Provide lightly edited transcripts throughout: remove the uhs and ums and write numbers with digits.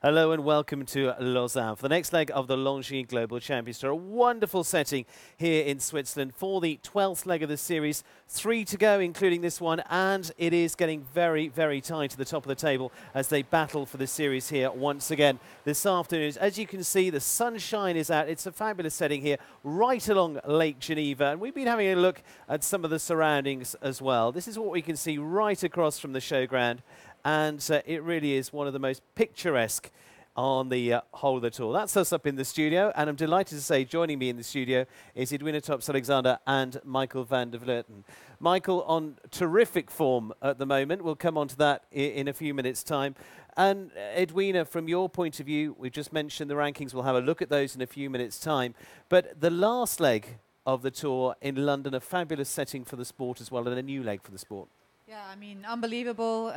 Hello and welcome to Lausanne for the next leg of the Longines Global Champions Tour. A wonderful setting here in Switzerland for the 12th leg of the series. 3 to go, including this one, and it is getting very, very tight at the top of the table as they battle for the series here once again this afternoon. As you can see, the sunshine is out. It's a fabulous setting here right along Lake Geneva, and we've been having a look at some of the surroundings as well. This is what we can see right across from the showground. And it really is one of the most picturesque on the whole of the tour. That's us up in the studio, and I'm delighted to say joining me in the studio is Edwina Tops-Alexander and Maikel van der Vleuten. Maikel on terrific form at the moment. We'll come on to that in a few minutes' time. And Edwina, from your point of view, we've just mentioned the rankings. We'll have a look at those in a few minutes' time. But the last leg of the tour in London, a fabulous setting for the sport as well, and a new leg for the sport. Yeah, I mean, unbelievable.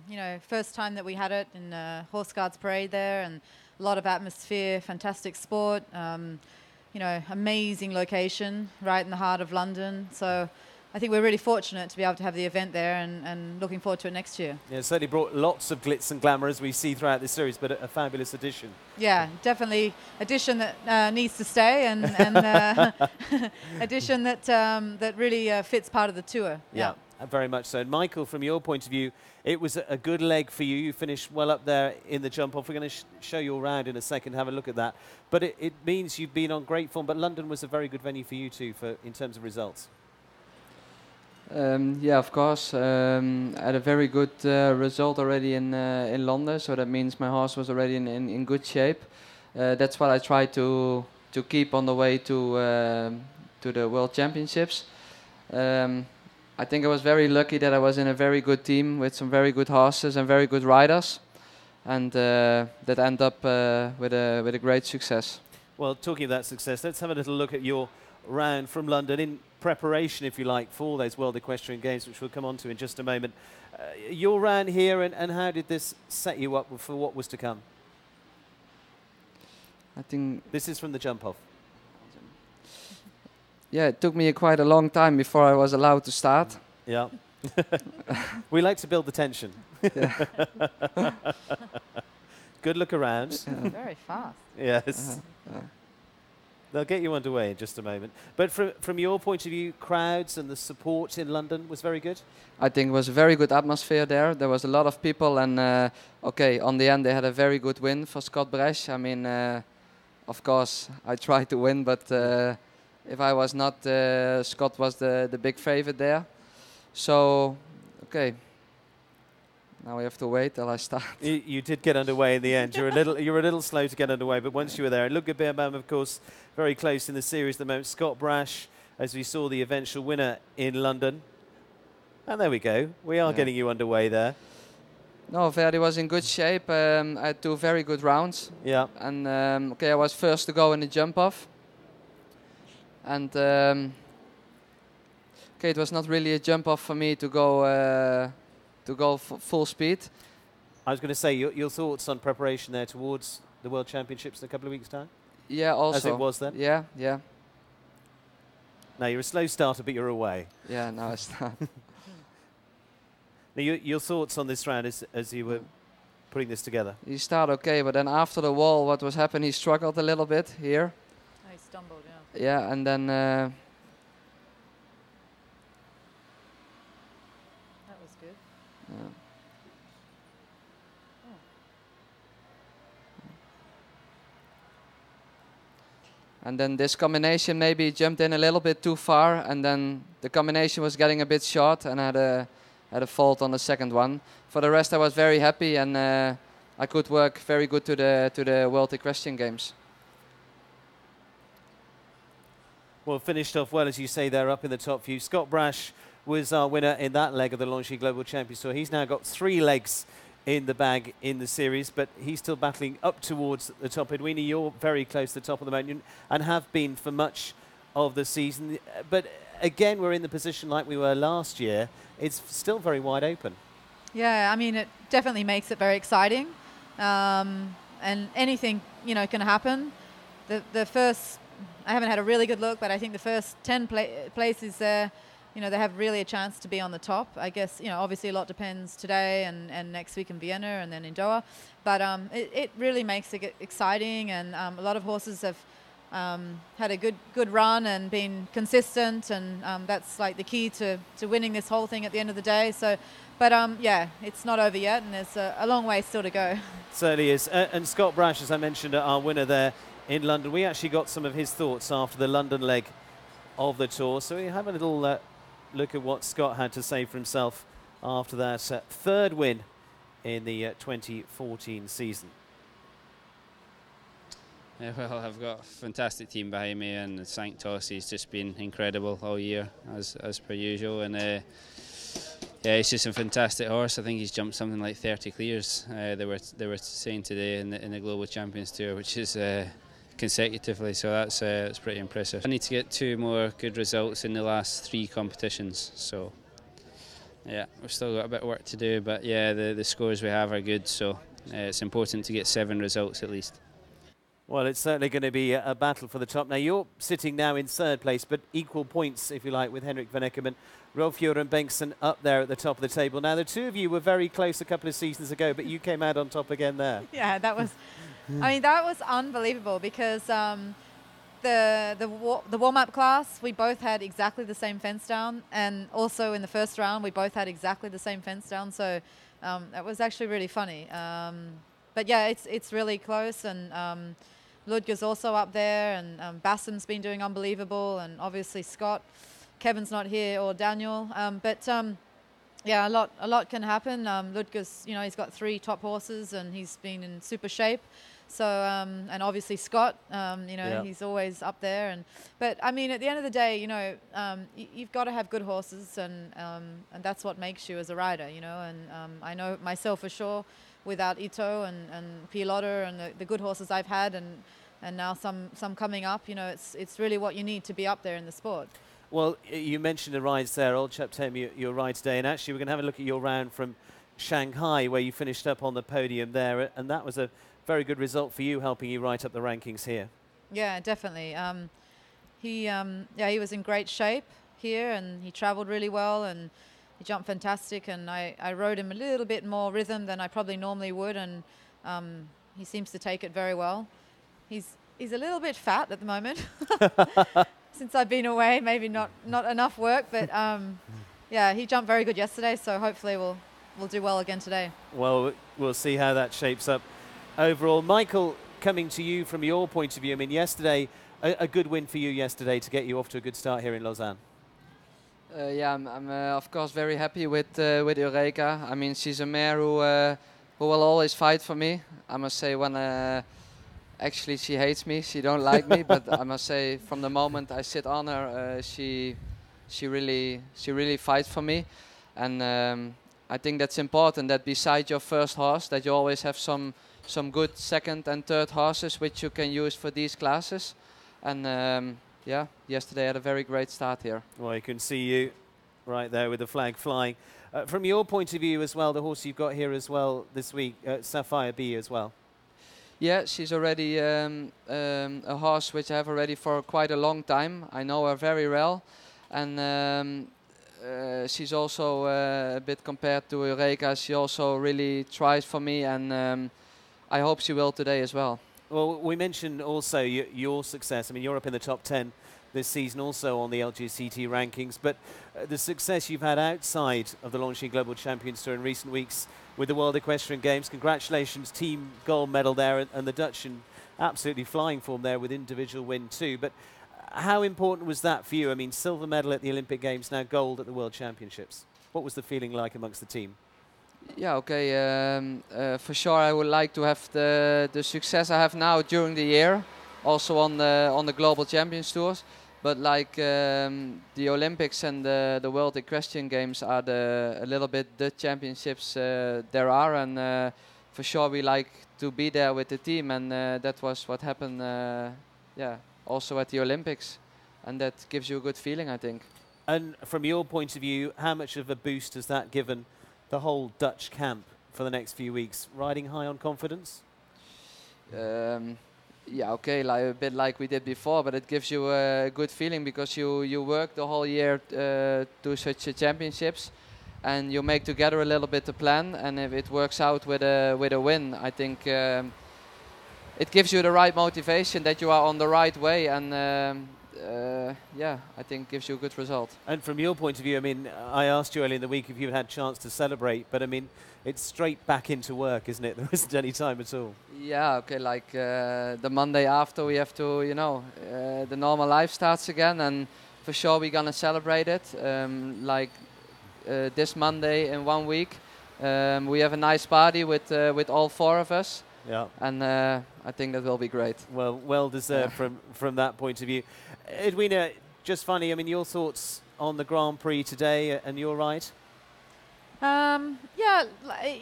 You know, first time that we had it in Horse Guards Parade there, and a lot of atmosphere, fantastic sport. You know, amazing location right in the heart of London. So I think we're really fortunate to be able to have the event there, and looking forward to it next year. Yeah, it certainly brought lots of glitz and glamour as we see throughout this series, but a fabulous addition. Yeah, definitely addition that needs to stay, and addition that really fits part of the tour. Yeah. Very much so. And Maikel, from your point of view, it was a good leg for you. You finished well up there in the jump-off. We're going to show you around in a second, have a look at that. But it means you've been on great form. But London was a very good venue for you too, in terms of results. Yeah, of course. I had a very good result already in London, so that means my horse was already in good shape. That's what I tried to keep on the way to the World Championships. I think I was very lucky that I was in a very good team with some very good horses and very good riders, and that ended up with a great success. Well, talking of that success, let's have a little look at your round from London in preparation, if you like, for those World Equestrian Games, which we'll come on to in just a moment. Your round here, and how did this set you up for what was to come? I think this is from the jump-off. Yeah, it took me quite a long time before I was allowed to start. Yeah. We like to build the tension. Good look around. Yeah. Very fast. Yes. They'll get you underway in just a moment. But from your point of view, crowds and the support in London was very good? I think it was a very good atmosphere there. There was a lot of people, and okay, on the end they had a very good win for Scott Bresch. I mean, of course, I tried to win, but if I was not, Scott was the big favorite there. So, okay. Now we have to wait till I start. You did get underway in the end. You were a little slow to get underway, but once you were there, and Ludger Beerbaum, of course, very close in the series at the moment. Scott Bresch, as we saw, the eventual winner in London. And there we go. We are getting you underway there. No, Verdi was in good shape. I had 2 very good rounds. Yeah. And okay, I was first to go in the jump-off. And okay, it was not really a jump off for me to go full speed. I was going to say your thoughts on preparation there towards the World Championships in a couple of weeks' time. Yeah, also. As it was then. Yeah, yeah. Now you're a slow starter, but you're away. Yeah, now I start. Now your thoughts on this round as you were putting this together. He started okay, but then after the wall, what was happening? He struggled a little bit here. Oh, he stumbled. Yeah, and then that was good. Yeah. Oh. And then this combination maybe jumped in a little bit too far, and then the combination was getting a bit short, and I had a fault on the second one. For the rest, I was very happy, and I could work very good to the World Equestrian Games. Well, finished off well, as you say, there up in the top few. Scott Bresch was our winner in that leg of the Longines Global Champions Tour. He's now got 3 legs in the bag in the series, but he's still battling up towards the top. Edwina, you're very close to the top of the mountain and have been for much of the season. But again, we're in the position like we were last year. It's still very wide open. Yeah, I mean, it definitely makes it very exciting. And anything, you know, can happen. The first... I haven't had a really good look, but I think the first 10 places there you know, they have really a chance to be on the top. I guess, you know, obviously a lot depends today and next week in Vienna and then in Doha. But it really makes it exciting, and a lot of horses have had a good run and been consistent, and that's like the key to winning this whole thing at the end of the day. So, but yeah, it's not over yet, and there's a long way still to go. Certainly is. And Scott Brash, as I mentioned, our winner there in London, we actually got some of his thoughts after the London leg of the tour. So we have a little look at what Scott had to say for himself after that third win in the 2014 season. Yeah, well, I've got a fantastic team behind me, and St. Tossi's just been incredible all year, as per usual. And yeah, he's just a fantastic horse. I think he's jumped something like 30 clears. They were saying today in the Global Champions Tour, which is consecutively. So that's pretty impressive. I need to get 2 more good results in the last 3 competitions. So yeah, we've still got a bit of work to do, but yeah, the scores we have are good. So it's important to get 7 results at least. Well, it's certainly going to be a battle for the top. Now, you're sitting now in 3rd place, but equal points, if you like, with Henrik van Eckermann, Rolf-Joran Bengtsson up there at the top of the table. Now, the 2 of you were very close a couple of seasons ago, but you came out on top again there. Yeah, that was, I mean, that was unbelievable, because the warm-up class, we both had exactly the same fence down, and also in the first round, we both had exactly the same fence down. So that was actually really funny. But yeah, it's really close, and Ludger's also up there, and Bassam's been doing unbelievable, and obviously Scott. Kevin's not here, or Daniel. But yeah, a lot can happen. Ludger's, you know, he's got 3 top horses, and he's been in super shape. So and obviously Scott, you know, yeah, he's always up there. But I mean, at the end of the day, you know, you've got to have good horses, and that's what makes you as a rider, you know. And I know myself for sure, without Itot and Pilotter and the good horses I've had, and now some coming up, you know, it's really what you need to be up there in the sport. Well, you mentioned the rides there, Old Chap Tem, your ride today, and actually we're going to have a look at your round from Shanghai, where you finished up on the podium there, and that was a very good result for you, helping you right up the rankings here. Yeah, definitely. He was in great shape here, and he travelled really well, and he jumped fantastic, and I rode him a little bit more rhythm than I probably normally would, and he seems to take it very well. He's a little bit fat at the moment. Since I've been away, maybe not enough work, but yeah, he jumped very good yesterday, so hopefully we'll do well again today. Well, we'll see how that shapes up overall. Maikel, coming to you from your point of view, I mean, yesterday, a good win for you yesterday to get you off to a good start here in Lausanne. Yeah, I'm of course very happy with Eureka. I mean, she's a mare who will always fight for me. I must say, when actually she hates me, she don't like me, but I must say, from the moment I sit on her, she really fights for me, and I think that's important, that beside your first horse, that you always have some good 2nd and 3rd horses which you can use for these classes. And yeah, yesterday I had a very great start here. Well, you can see you right there with the flag flying. From your point of view as well, the horse you've got here as well this week, Sapphire B as well. Yeah, she's already a horse which I have already for quite a long time. I know her very well, and she's also a bit compared to Eureka. She also really tries for me, and I hope she will today as well. Well, we mentioned also your success. I mean, you're up in the top 10 this season also on the LGCT rankings, but the success you've had outside of the Longines Global Champions Tour in recent weeks with the World Equestrian Games. Congratulations, team gold medal there, and the Dutch in absolutely flying form there with individual win too. But how important was that for you? I mean, silver medal at the Olympic Games, now gold at the World Championships. What was the feeling like amongst the team? Yeah, okay. For sure, I would like to have the success I have now during the year, also on the Global Champions Tours. But like the Olympics and the World Equestrian Games are a little bit the championships there are, and for sure we like to be there with the team, and that was what happened. Yeah, also at the Olympics, and that gives you a good feeling, I think. And from your point of view, how much of a boost has that given the whole Dutch camp for the next few weeks? Riding high on confidence? Yeah, okay, like a bit like we did before, but it gives you a good feeling because you work the whole year to such championships, and you make together a little bit the plan. And if it works out with a win, I think it gives you the right motivation that you are on the right way, and yeah, I think gives you a good result. And from your point of view, I mean, I asked you earlier in the week if you had a chance to celebrate, but I mean, it's straight back into work, isn't it? There isn't any time at all. Yeah, okay, like the Monday after we have to, you know, the normal life starts again, and for sure we're gonna celebrate it. Like this Monday in 1 week, we have a nice party with all 4 of us. Yeah. And I think that will be great. Well deserved from that point of view. Edwina, just funny, I mean, your thoughts on the Grand Prix today and your ride? Yeah,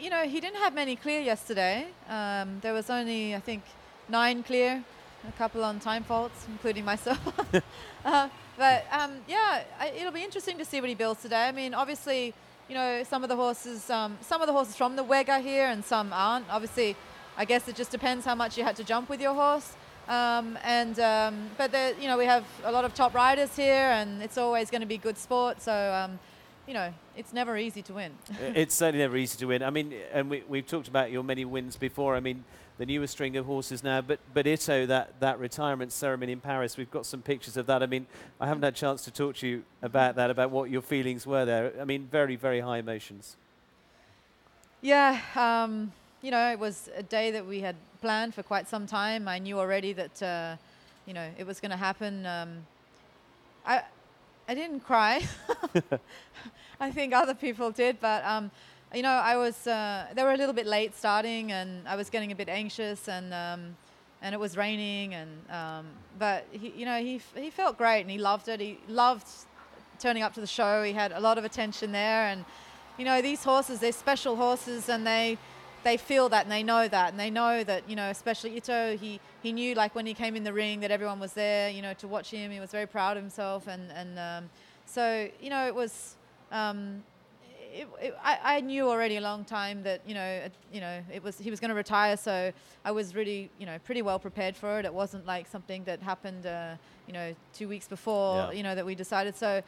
you know, he didn't have many clear yesterday. There was only, I think, 9 clear, a couple on time faults, including myself. But yeah, it'll be interesting to see what he builds today. I mean, obviously, you know, some of the horses from the WEG are here and some aren't. Obviously, I guess it just depends how much you had to jump with your horse. But you know, we have a lot of top riders here, and it's always going to be good sport. So, you know, it's never easy to win. It's certainly never easy to win. I mean, and we've talked about your many wins before. I mean, the newest string of horses now, but Itot, that retirement ceremony in Paris, we've got some pictures of that. I mean, I haven't had a chance to talk to you about that, about what your feelings were there. I mean, very, very high emotions. Yeah. You know, it was a day that we had planned for quite some time. I knew already that, you know, it was going to happen. I didn't cry. I think other people did, but you know, they were a little bit late starting, and I was getting a bit anxious, and it was raining, and but you know, he felt great, and he loved it. He loved turning up to the show. He had a lot of attention there, and you know, these horses, they're special horses, and they feel that, and they know that, you know, especially Itot, he knew, like, when he came in the ring that everyone was there, you know, to watch him. He was very proud of himself, and so, you know, it was, I knew already a long time that, you know, he was going to retire, so I was really, you know, pretty well prepared for it. It wasn't like something that happened, you know, 2 weeks before, you know, that we decided. So,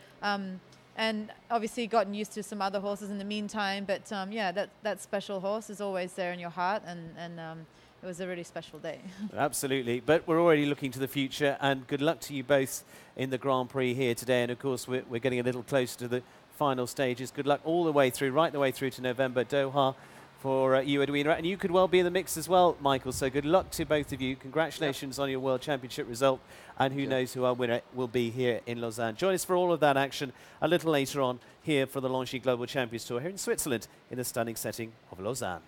and obviously gotten used to some other horses in the meantime, but yeah, that special horse is always there in your heart, and it was a really special day. Absolutely, but we're already looking to the future, and good luck to you both in the Grand Prix here today, and of course we're getting a little closer to the final stages. Good luck all the way through, right the way through to November, Doha, for you, Edwina, and you could well be in the mix as well, Maikel, so good luck to both of you. Congratulations on your World Championship result, and who knows who our winner will be here in Lausanne. Join us for all of that action a little later on here for the Longines Global Champions Tour here in Switzerland in the stunning setting of Lausanne.